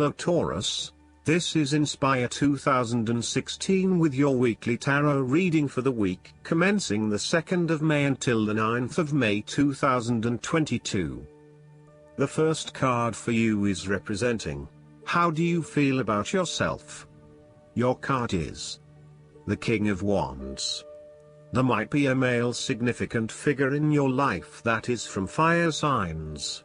fellow Taurus. This is Inspire 2016 with your weekly tarot reading for the week commencing the 2nd of May until the 9th of May 2022. The first card for you is representing, how do you feel about yourself? Your card is the King of Wands. There might be a male significant figure in your life that is from fire signs.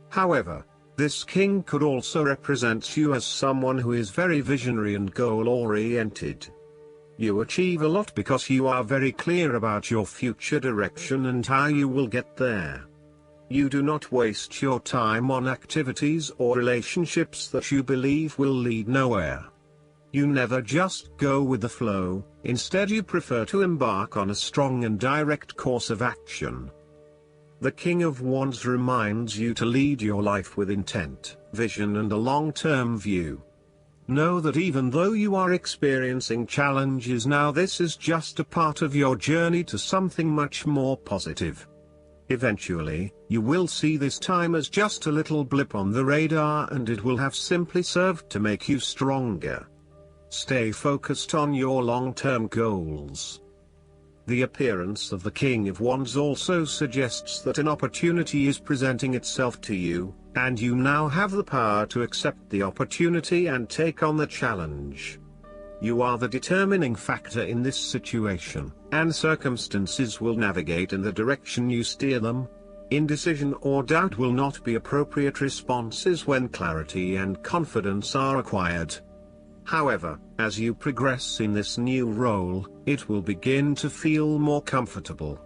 However, this king could also represent you as someone who is very visionary and goal-oriented. You achieve a lot because you are very clear about your future direction and how you will get there. You do not waste your time on activities or relationships that you believe will lead nowhere. You never just go with the flow, instead you prefer to embark on a strong and direct course of action. The King of Wands reminds you to lead your life with intent, vision and a long-term view. Know that even though you are experiencing challenges now, this is just a part of your journey to something much more positive. Eventually, you will see this time as just a little blip on the radar and it will have simply served to make you stronger. Stay focused on your long-term goals. The appearance of the King of Wands also suggests that an opportunity is presenting itself to you, and you now have the power to accept the opportunity and take on the challenge. You are the determining factor in this situation, and circumstances will navigate in the direction you steer them. Indecision or doubt will not be appropriate responses when clarity and confidence are acquired. However, as you progress in this new role, it will begin to feel more comfortable.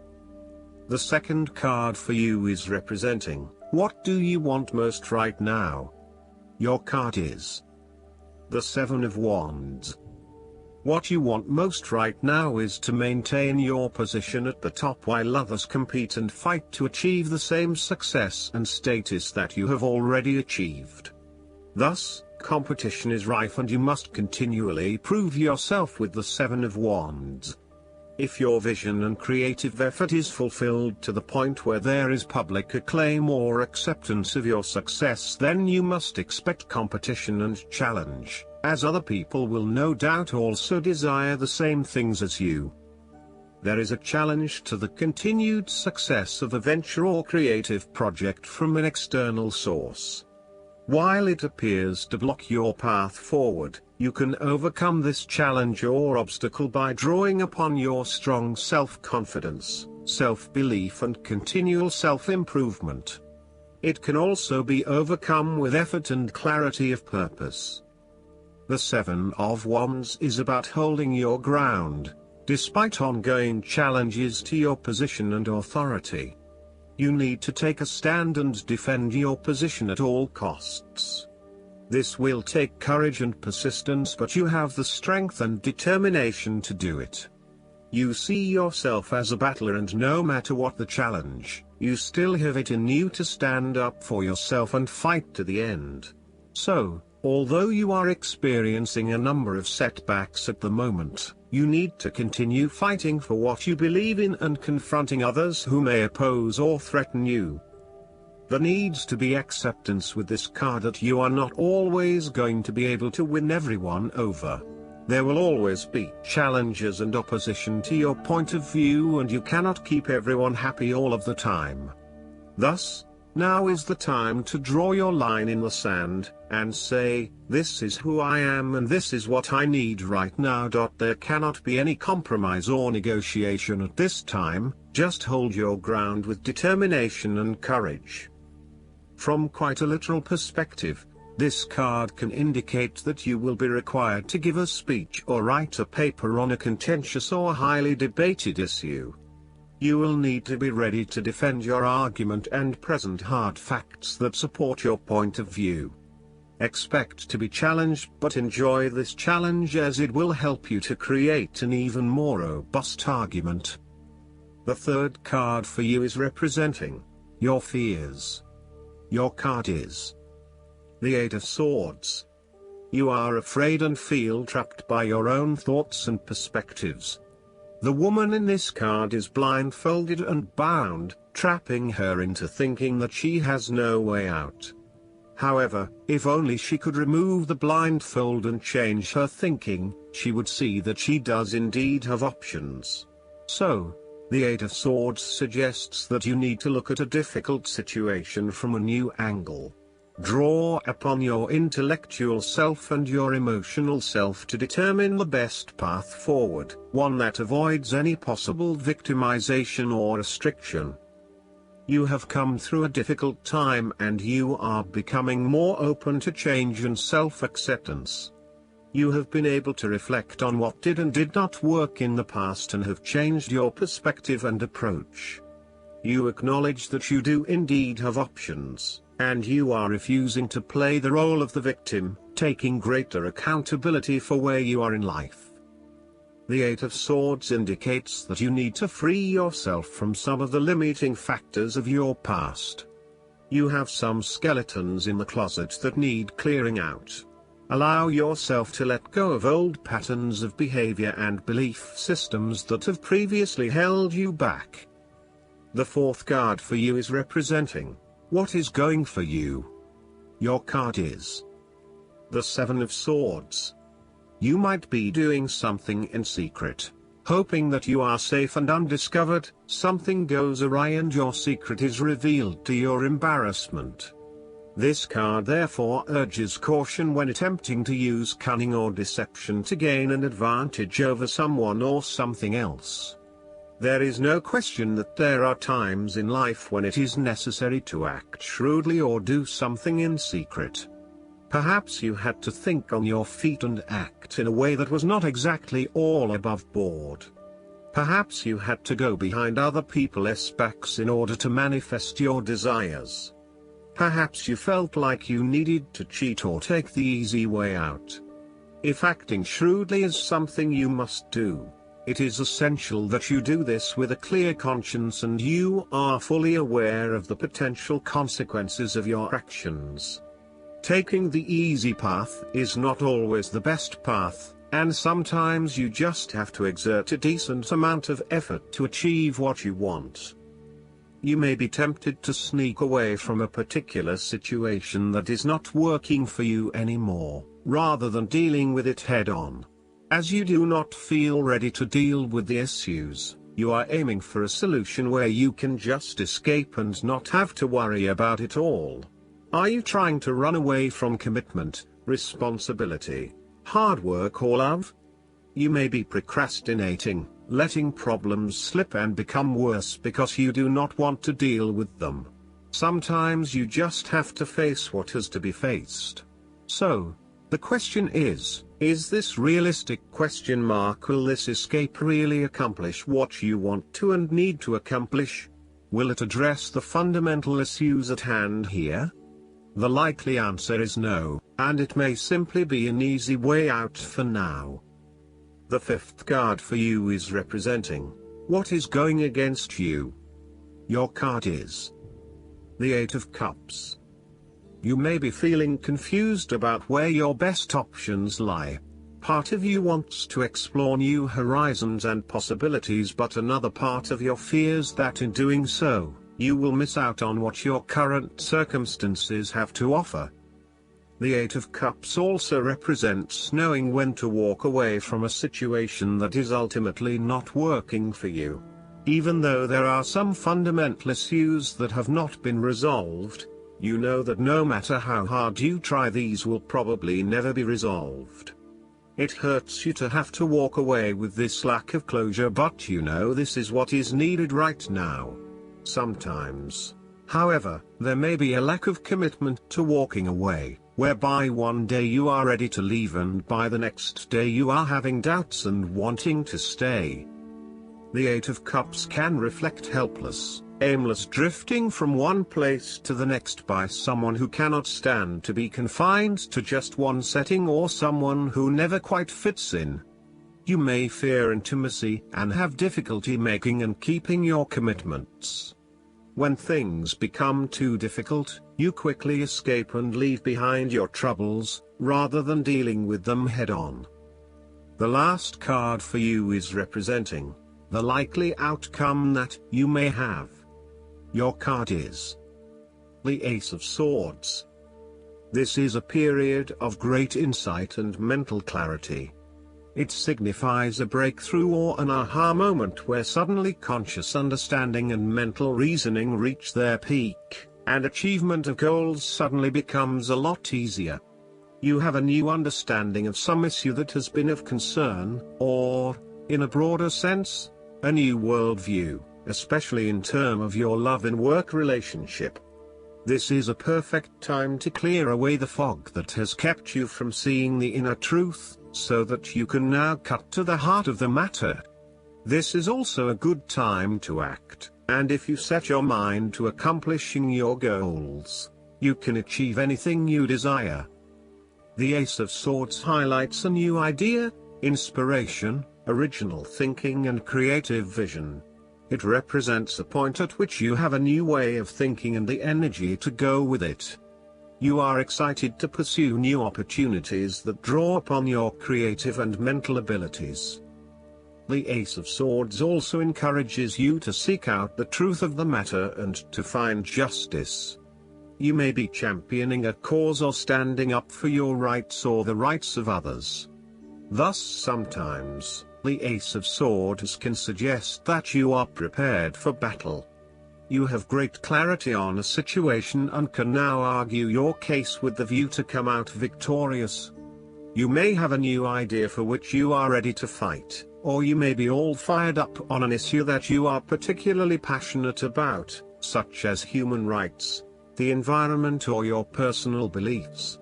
The second card for you is representing, what do you want most right now? Your card is the Seven of Wands. What you want most right now is to maintain your position at the top while others compete and fight to achieve the same success and status that you have already achieved. Thus, competition is rife and you must continually prove yourself with the Seven of Wands. If your vision and creative effort is fulfilled to the point where there is public acclaim or acceptance of your success, then you must expect competition and challenge, as other people will no doubt also desire the same things as you. There is a challenge to the continued success of a venture or creative project from an external source. While it appears to block your path forward, you can overcome this challenge or obstacle by drawing upon your strong self-confidence, self-belief and continual self-improvement. It can also be overcome with effort and clarity of purpose. The Seven of Wands is about holding your ground, despite ongoing challenges to your position and authority. You need to take a stand and defend your position at all costs. This will take courage and persistence, but you have the strength and determination to do it. You see yourself as a battler, and no matter what the challenge, you still have it in you to stand up for yourself and fight to the end. So, although you are experiencing a number of setbacks at the moment, you need to continue fighting for what you believe in and confronting others who may oppose or threaten you. There needs to be acceptance with this card that you are not always going to be able to win everyone over. There will always be challenges and opposition to your point of view, and you cannot keep everyone happy all of the time. Thus, now is the time to draw your line in the sand, and say, this is who I am and this is what I need right now. There cannot be any compromise or negotiation at this time, just hold your ground with determination and courage. From quite a literal perspective, this card can indicate that you will be required to give a speech or write a paper on a contentious or highly debated issue. You will need to be ready to defend your argument and present hard facts that support your point of view. Expect to be challenged, but enjoy this challenge as it will help you to create an even more robust argument. The third card for you is representing your fears. Your card is the Eight of Swords. You are afraid and feel trapped by your own thoughts and perspectives. The woman in this card is blindfolded and bound, trapping her into thinking that she has no way out. However, if only she could remove the blindfold and change her thinking, she would see that she does indeed have options. So, the Eight of Swords suggests that you need to look at a difficult situation from a new angle. Draw upon your intellectual self and your emotional self to determine the best path forward, one that avoids any possible victimization or restriction. You have come through a difficult time and you are becoming more open to change and self-acceptance. You have been able to reflect on what did and did not work in the past and have changed your perspective and approach. You acknowledge that you do indeed have options, and you are refusing to play the role of the victim, taking greater accountability for where you are in life. The Eight of Swords indicates that you need to free yourself from some of the limiting factors of your past. You have some skeletons in the closet that need clearing out. Allow yourself to let go of old patterns of behavior and belief systems that have previously held you back. The fourth card for you is representing what is going for you. Your card is the Seven of Swords. You might be doing something in secret, hoping that you are safe and undiscovered. Something goes awry and your secret is revealed to your embarrassment. This card therefore urges caution when attempting to use cunning or deception to gain an advantage over someone or something else. There is no question that there are times in life when it is necessary to act shrewdly or do something in secret. Perhaps you had to think on your feet and act in a way that was not exactly all above board. Perhaps you had to go behind other people's backs in order to manifest your desires. Perhaps you felt like you needed to cheat or take the easy way out. If acting shrewdly is something you must do, it is essential that you do this with a clear conscience and you are fully aware of the potential consequences of your actions. Taking the easy path is not always the best path, and sometimes you just have to exert a decent amount of effort to achieve what you want. You may be tempted to sneak away from a particular situation that is not working for you anymore, rather than dealing with it head-on. As you do not feel ready to deal with the issues, you are aiming for a solution where you can just escape and not have to worry about it all. Are you trying to run away from commitment, responsibility, hard work or love? You may be procrastinating, letting problems slip and become worse because you do not want to deal with them. Sometimes you just have to face what has to be faced. So, the question is this realistic? Will this escape really accomplish what you want to and need to accomplish? Will it address the fundamental issues at hand here? The likely answer is no, and it may simply be an easy way out for now. The fifth card for you is representing what is going against you. Your card is the Eight of Cups. You may be feeling confused about where your best options lie. Part of you wants to explore new horizons and possibilities, but another part of you fears that in doing so, you will miss out on what your current circumstances have to offer. The Eight of Cups also represents knowing when to walk away from a situation that is ultimately not working for you. Even though there are some fundamental issues that have not been resolved, you know that no matter how hard you try, these will probably never be resolved. It hurts you to have to walk away with this lack of closure, but you know this is what is needed right now. Sometimes, however, there may be a lack of commitment to walking away, whereby one day you are ready to leave and by the next day you are having doubts and wanting to stay. The Eight of Cups can reflect helpless, aimless drifting from one place to the next by someone who cannot stand to be confined to just one setting or someone who never quite fits in. You may fear intimacy and have difficulty making and keeping your commitments. When things become too difficult, you quickly escape and leave behind your troubles, rather than dealing with them head-on. The last card for you is representing the likely outcome that you may have. Your card is the Ace of Swords. This is a period of great insight and mental clarity. It signifies a breakthrough or an aha moment where suddenly conscious understanding and mental reasoning reach their peak, and achievement of goals suddenly becomes a lot easier. You have a new understanding of some issue that has been of concern, or, in a broader sense, a new worldview, especially in terms of your love and work relationship. This is a perfect time to clear away the fog that has kept you from seeing the inner truth, so that you can now cut to the heart of the matter. This is also a good time to act, and if you set your mind to accomplishing your goals, you can achieve anything you desire. The Ace of Swords highlights a new idea, inspiration, original thinking and creative vision. It represents a point at which you have a new way of thinking and the energy to go with it. You are excited to pursue new opportunities that draw upon your creative and mental abilities. The Ace of Swords also encourages you to seek out the truth of the matter and to find justice. You may be championing a cause or standing up for your rights or the rights of others. Thus sometimes, the Ace of Swords can suggest that you are prepared for battle. You have great clarity on a situation and can now argue your case with the view to come out victorious. You may have a new idea for which you are ready to fight, or you may be all fired up on an issue that you are particularly passionate about, such as human rights, the environment or your personal beliefs.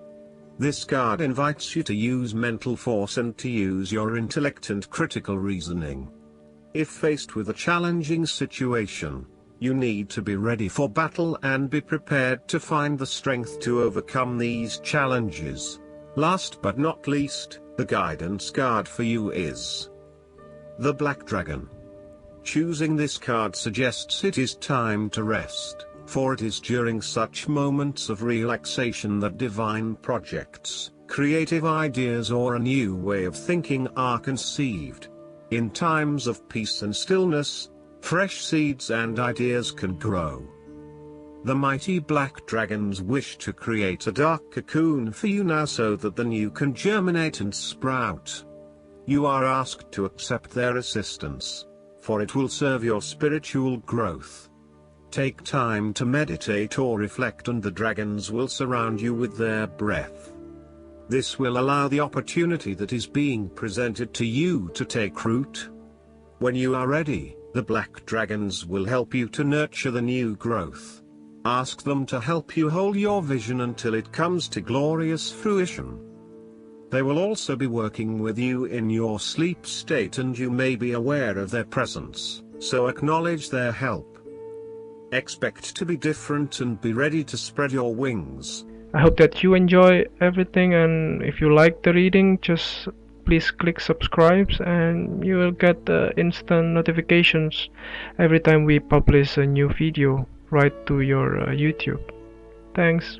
This card invites you to use mental force and to use your intellect and critical reasoning. If faced with a challenging situation, you need to be ready for battle and be prepared to find the strength to overcome these challenges. Last but not least, the guidance card for you is the Black Dragon. Choosing this card suggests it is time to rest, for it is during such moments of relaxation that divine projects, creative ideas or a new way of thinking are conceived. In times of peace and stillness, fresh seeds and ideas can grow. The mighty black dragons wish to create a dark cocoon for you now so that the new can germinate and sprout. You are asked to accept their assistance, for it will serve your spiritual growth. Take time to meditate or reflect and the dragons will surround you with their breath. This will allow the opportunity that is being presented to you to take root. When you are ready, the black dragons will help you to nurture the new growth. Ask them to help you hold your vision until it comes to glorious fruition. They will also be working with you in your sleep state and you may be aware of their presence, so acknowledge their help. Expect to be different and be ready to spread your wings. I hope that you enjoy everything, and if you like the reading, just please click subscribe and you will get instant notifications every time we publish a new video right to your YouTube. Thanks.